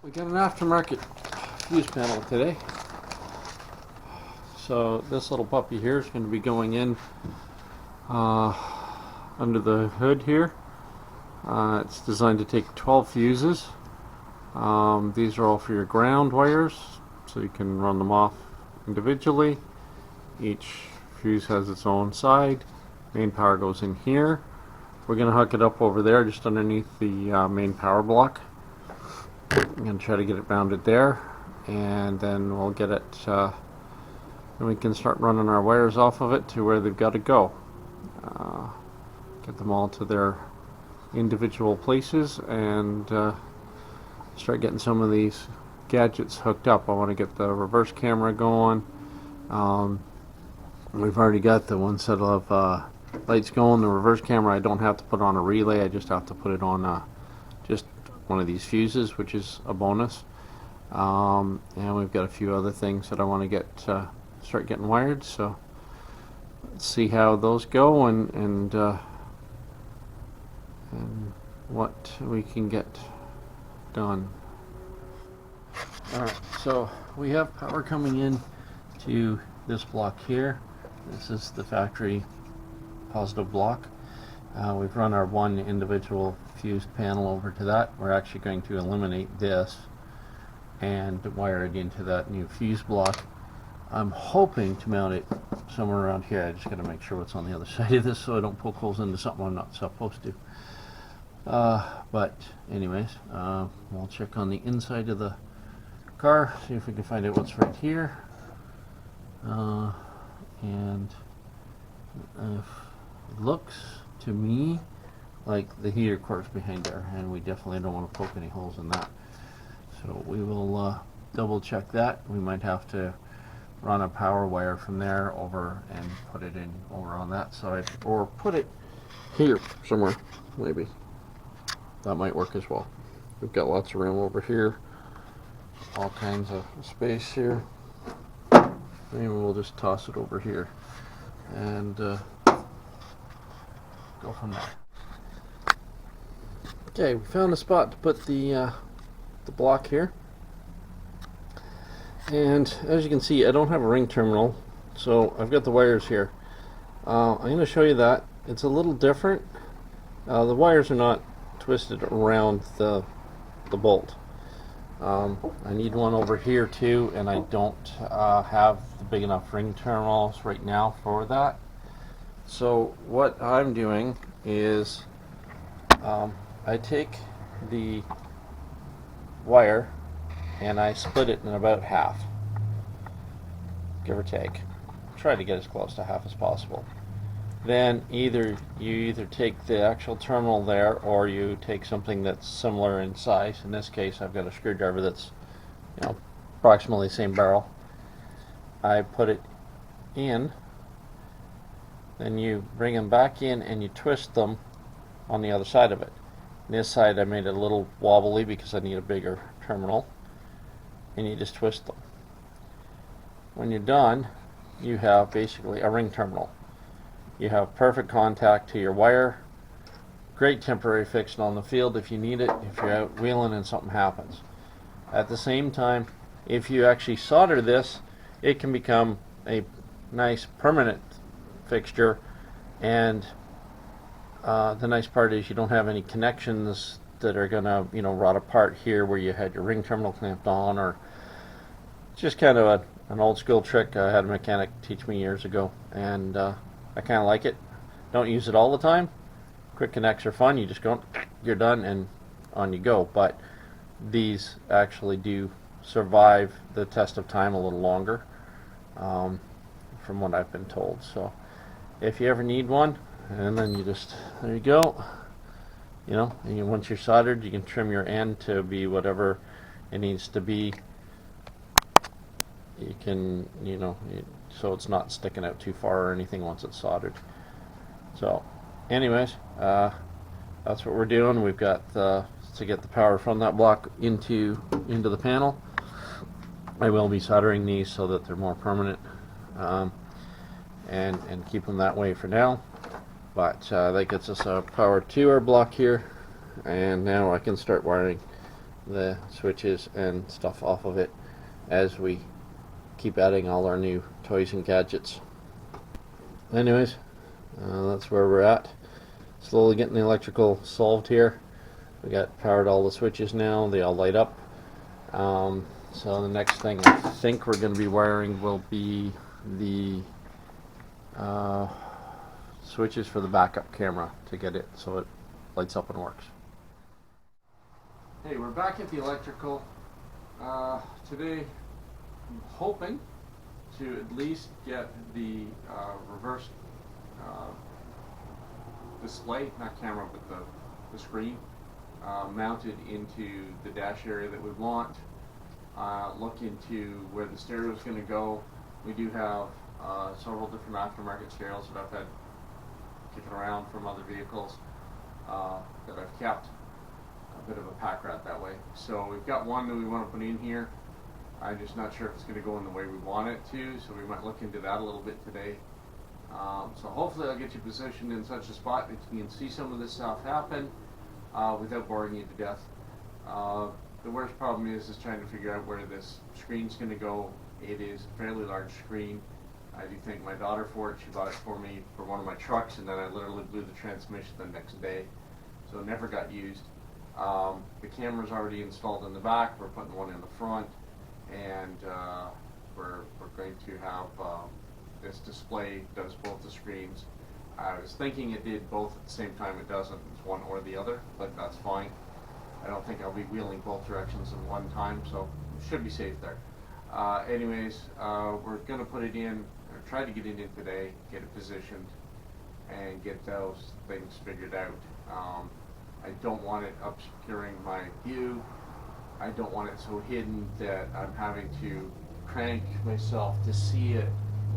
We got an aftermarket fuse panel today. So this little puppy here is going to be going in under the hood here. It's designed to take 12 fuses. These are all for your ground wires, so you can run them off individually. Each fuse has its own side. Main power goes in here. We're going to hook it up over there just underneath the main power block. I'm going to try to get it mounted there, and then we'll get it, and we can start running our wires off of it to where they've got to go. Get them all to their individual places and start getting some of these gadgets hooked up. I want to get the reverse camera going. We've already got the one set of lights going. The reverse camera I don't have to put on a relay, I just have to put it on just one of these fuses, which is a bonus. And we've got a few other things that I want to get start getting wired, so let's see how those go and what we can get done. Alright, so we have power coming in to this block here. This is the factory positive block. We've run our one individual fused panel over to that. We're actually going to eliminate this and wire it into that new fuse block. I'm hoping to mount it somewhere around here. I just got to make sure what's on the other side of this so I don't poke holes into something I'm not supposed to. But anyways, we'll check on the inside of the car, see if we can find out what's right here. And it looks to me like the heater core's behind there, and we definitely don't want to poke any holes in that. So we will double check that. We might have to run a power wire from there over and put it in over on that side, or put it here somewhere. Maybe that might work as well. We've got lots of room over here, all kinds of space here. Maybe we'll just toss it over here and go from there. Okay, we found a spot to put the block here, and as you can see, I don't have a ring terminal, so I've got the wires here. I'm going to show you that it's a little different. The wires are not twisted around the bolt. I need one over here too, and I don't have the big enough ring terminals right now for that. So what I'm doing is I take the wire and I split it in about half, give or take. Try to get as close to half as possible. Then you either take the actual terminal there, or you take something that's similar in size. In this case, I've got a screwdriver that's, approximately the same barrel. I put it in, then you bring them back in and you twist them on the other side of it. This side I made it a little wobbly because I need a bigger terminal, and you just twist them. When you're done, you have basically a ring terminal. You have perfect contact to your wire. Great temporary fix on the field if you need it, if you're out wheeling and something happens. At the same time, if you actually solder this, it can become a nice permanent fixture, and the nice part is you don't have any connections that are gonna rot apart here where you had your ring terminal clamped on, or just kind of an old school trick I had a mechanic teach me years ago, and I kind of like it. Don't use it all the time. Quick connects are fun. You just go, you're done, and on you go. But these actually do survive the test of time a little longer, from what I've been told. So if you ever need one, and then you just, there you go. And once you're soldered, you can trim your end to be whatever it needs to be. You can, so it's not sticking out too far or anything once it's soldered. So anyways, that's what we're doing. We've got to get the power from that block into the panel. I will be soldering these so that they're more permanent, and keep them that way for now. But that gets us power to our block here, and now I can start wiring the switches and stuff off of it as we keep adding all our new toys and gadgets. Anyways, that's where we're at. Slowly getting the electrical solved here. We got powered all the switches now, they all light up. So the next thing I think we're going to be wiring will be the switches for the backup camera to get it so it lights up and works. Hey, we're back at the electrical. Today I'm hoping to at least get the reverse display, not camera, but the screen mounted into the dash area that we want. Look into where the stereo is going to go. We do have several different aftermarket stereos that I've had kicking around from other vehicles that I've kept. A bit of a pack rat that way. So we've got one that we want to put in here. I'm just not sure if it's going to go in the way we want it to, so we might look into that a little bit today. So hopefully I'll get you positioned in such a spot that you can see some of this stuff happen without boring you to death. The worst problem is trying to figure out where this screen's going to go. It is a fairly large screen. I do thank my daughter for it. She bought it for me for one of my trucks, and then I literally blew the transmission the next day, so it never got used. The camera's already installed in the back. We're putting one in the front, and we're going to have this display does both the screens. I was thinking it did both at the same time. It doesn't. It's one or the other, but that's fine. I don't think I'll be wheeling both directions at one time, so it should be safe there. Anyways, we're going to put it in, or try to get it in today, get it positioned, and get those things figured out. I don't want it obscuring my view. I don't want it so hidden that I'm having to crank myself to see it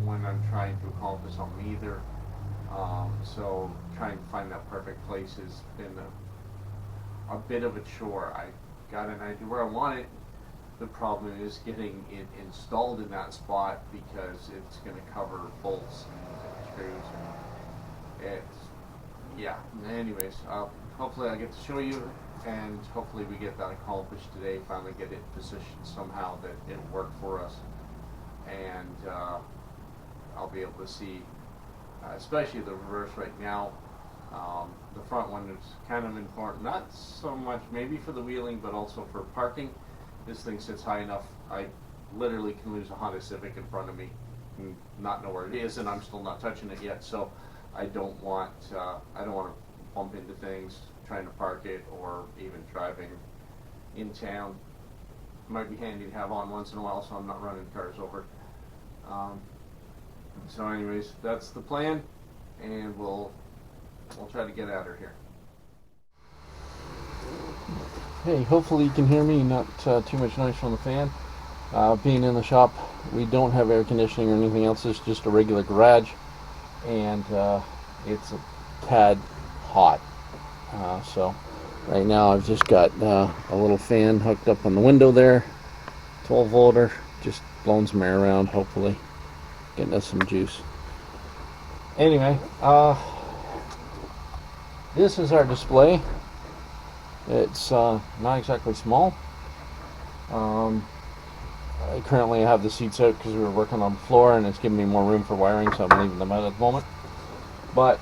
when I'm trying to accomplish something either. So trying to find that perfect place has been a bit of a chore. I got an idea where I want it. The problem is getting it installed in that spot because it's going to cover bolts and screws. Yeah. Anyways, hopefully I get to show you, and hopefully we get that accomplished today. Finally get it positioned somehow that it worked for us, and I'll be able to see, especially the reverse right now. The front one is kind of important, not so much maybe for the wheeling, but also for parking. This thing sits high enough, I literally can lose a Honda Civic in front of me and not know where it is, and I'm still not touching it yet. So I don't want to bump into things trying to park it, or even driving in town. Might be handy to have on once in a while, so I'm not running cars over. So anyways, that's the plan, and we'll try to get at her here. Hey, hopefully you can hear me, not too much noise from the fan. Being in the shop, we don't have air conditioning or anything else. It's just a regular garage, and it's a tad hot. So right now I've just got a little fan hooked up on the window there, 12 volter, just blowing some air around, hopefully getting us some juice. Anyway, this is our display. It's not exactly small. I currently have the seats out because we were working on the floor, and it's giving me more room for wiring, so I'm leaving them out at the moment. But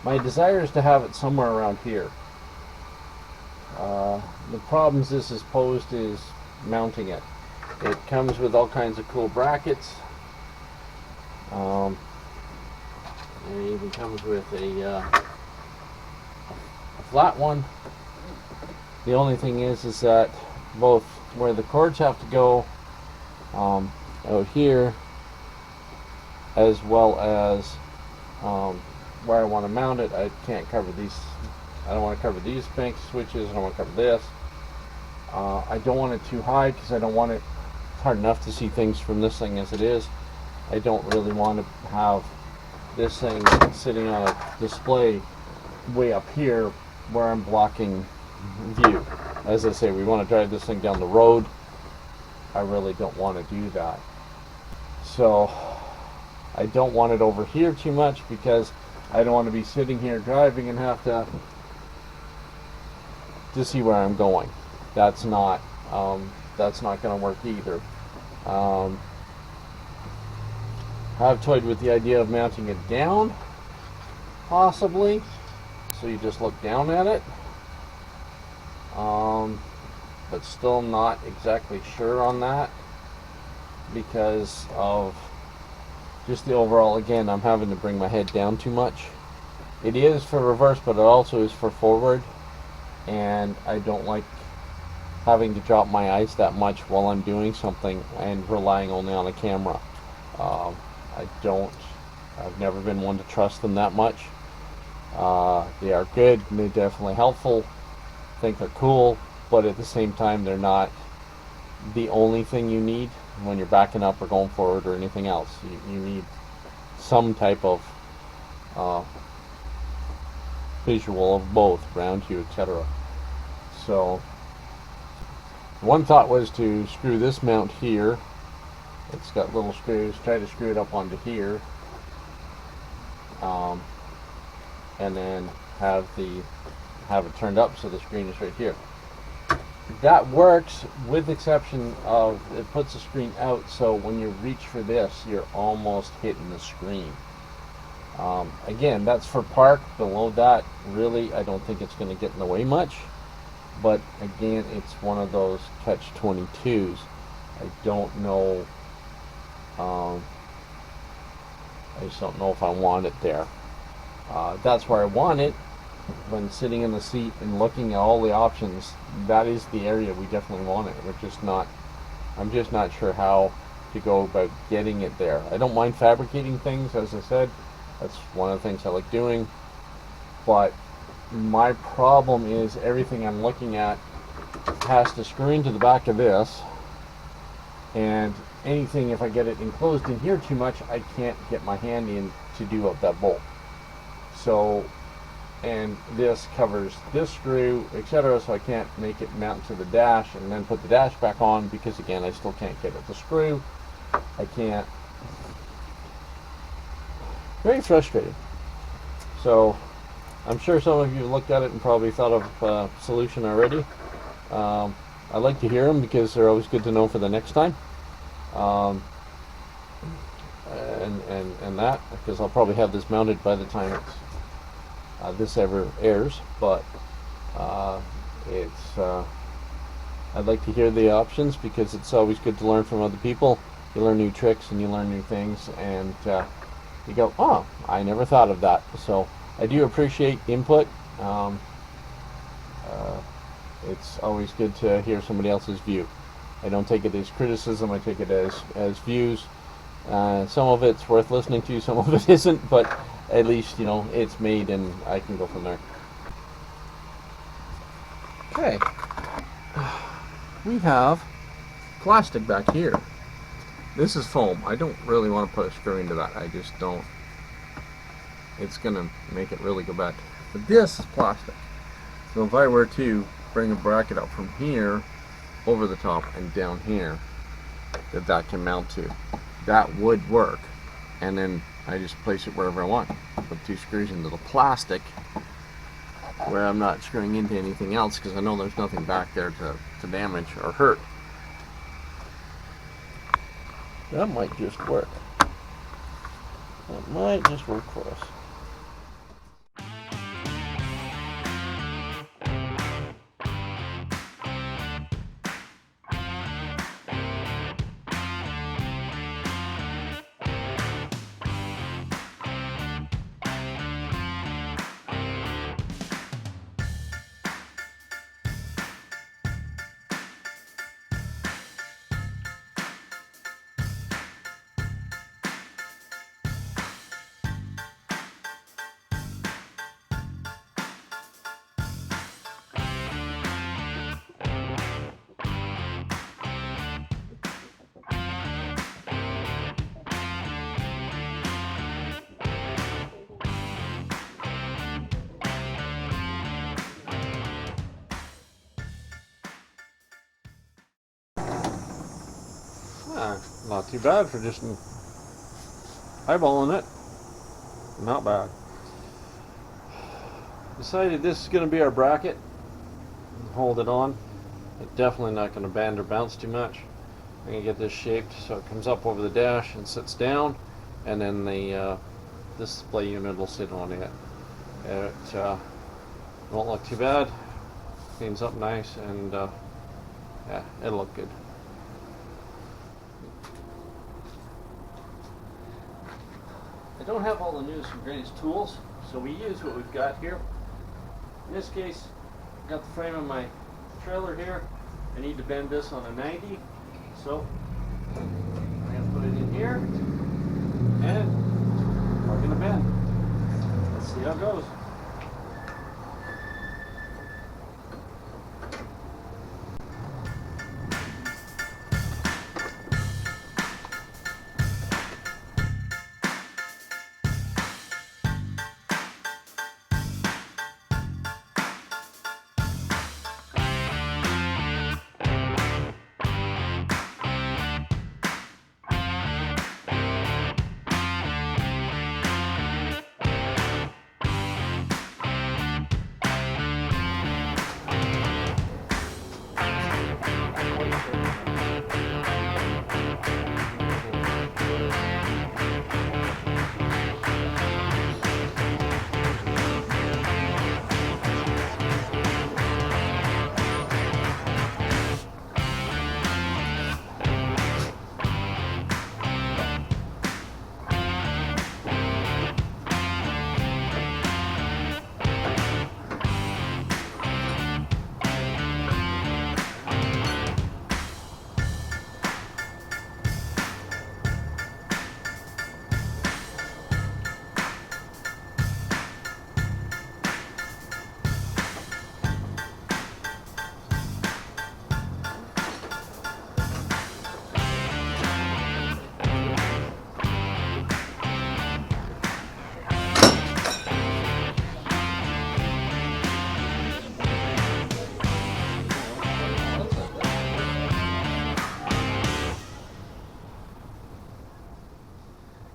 my desire is to have it somewhere around here. The problems this has posed is mounting it. It comes with all kinds of cool brackets. It even comes with a flat one. The only thing is that both where the cords have to go out here, as well as where I want to mount it, I can't cover these. I don't want to cover these bank switches. I don't want to cover this. I don't want it too high because I don't want it hard enough to see things from this thing as it is. I don't really want to have this thing sitting on a display way up here where I'm blocking view. As I say, we want to drive this thing down the road. I really don't want to do that. So I don't want it over here too much because I don't want to be sitting here driving and have to see where I'm going. that's not going to work either. Um, I've toyed with the idea of mounting it down, possibly, so you just look down at it, but still not exactly sure on that because of just the overall, again, I'm having to bring my head down too much. It is for reverse, but it also is for forward, and I don't like having to drop my eyes that much while I'm doing something and relying only on a camera. I've never been one to trust them that much. They are good and they're definitely helpful. I think they're cool, but at the same time, they're not the only thing you need when you're backing up or going forward or anything else. You need some type of visual of both around you, etc. So one thought was to screw this mount here. It's got little screws. Try to screw it up onto here, and then have it turned up so the screen is right here. That works, with exception of it puts the screen out, so when you reach for this, you're almost hitting the screen. Again, that's for park. Below that, really, I don't think it's going to get in the way much. But again, it's one of those catch-22s. I don't know. I just don't know if I want it there. That's where I want it. When sitting in the seat and looking at all the options, that is the area we definitely want it. I'm just not sure how to go about getting it there. I don't mind fabricating things, as I said. That's one of the things I like doing. But my problem is everything I'm looking at has to screw into the back of this, and anything, if I get it enclosed in here too much, I can't get my hand in to do up that bolt. So, and this covers this screw, etc., so I can't make it mount to the dash and then put the dash back on, because again, I still can't get it to screw. I can't. Very frustrating. So I'm sure some of you have looked at it and probably thought of a solution already. I like to hear them because they're always good to know for the next time. And that, because I'll probably have this mounted by the time it's this ever airs, but I'd like to hear the options, because it's always good to learn from other people. You learn new tricks and you learn new things, and you go, oh, I never thought of that. So I do appreciate input. It's always good to hear somebody else's view. I don't take it as criticism, I take it as views. Some of it's worth listening to, some of it isn't, but at least, you know, it's made and I can go from there. Okay. We have plastic back here. This is foam. I don't really want to put a screw into that. I just don't. It's going to make it really go bad. But this is plastic. So if I were to bring a bracket up from here over the top and down here, that can mount to, that would work. And then I just place it wherever I want. Put two screws into the plastic where I'm not screwing into anything else, because I know there's nothing back there to damage or hurt. That might just work. That might just work for us. Not too bad for just eyeballing it. Not bad. Decided this is going to be our bracket. Hold it on. I'm definitely not going to bend or bounce too much. I'm going to get this shaped so it comes up over the dash and sits down, and then the display unit will sit on it. It won't look too bad, cleans up nice, and yeah, it'll look good. I don't have all the newest and greatest tools, so we use what we've got here. In this case, I've got the frame of my trailer here. I need to bend this on a 90, so I'm going to put it in here, and we're going to bend. Let's see how it goes.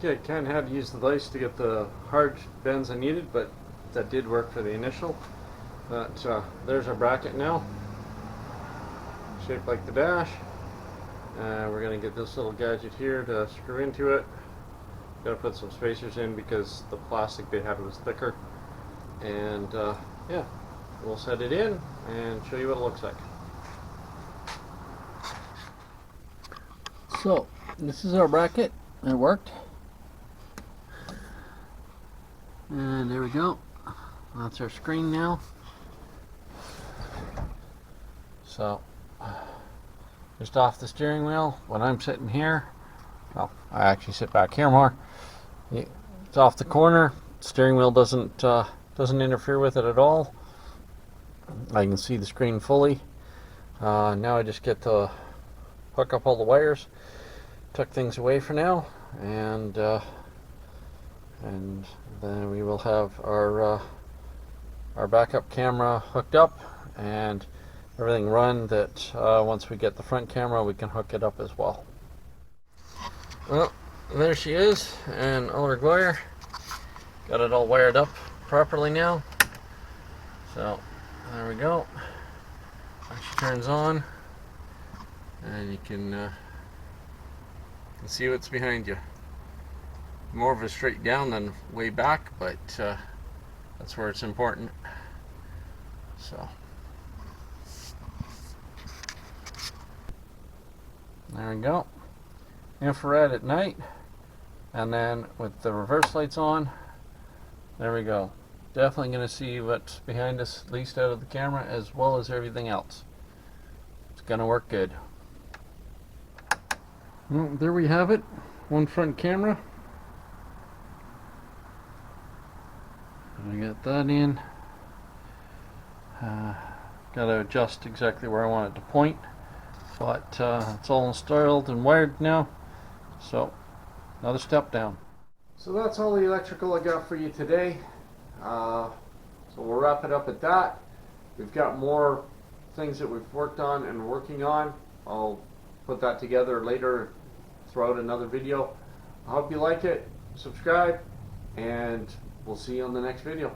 Okay, I kind of had to use the vise to get the hard bends I needed, but that did work for the initial. But there's our bracket now, shaped like the dash. We're going to get this little gadget here to screw into it. Got to put some spacers in because the plastic they had was thicker. And yeah, we'll set it in and show you what it looks like. So, this is our bracket. It worked. And there we go. That's our screen now. So, just off the steering wheel, when I'm sitting here, well, I actually sit back here more. It's off the corner. Steering wheel doesn't interfere with it at all. I can see the screen fully. Now I just get to hook up all the wires. Tuck things away for now, and then we will have our backup camera hooked up and everything run. That once we get the front camera, we can hook it up as well. Well, there she is, and all her wire. Got it all wired up properly now. So there we go. She turns on, and you can see what's behind you. More of a straight down than way back, but that's where it's important. So there we go. Infrared at night, and then with the reverse lights on, there we go. Definitely going to see what's behind us, at least out of the camera, as well as everything else. It's going to work good. Well, there we have it. One front camera. I got that in. Got to adjust exactly where I want it to point, but it's all installed and wired now. So another step down. So that's all the electrical I got for you today. So we'll wrap it up at that. We've got more things that we've worked on and working on. I'll put that together later throughout another video. I hope you like it. Subscribe, and we'll see you on the next video.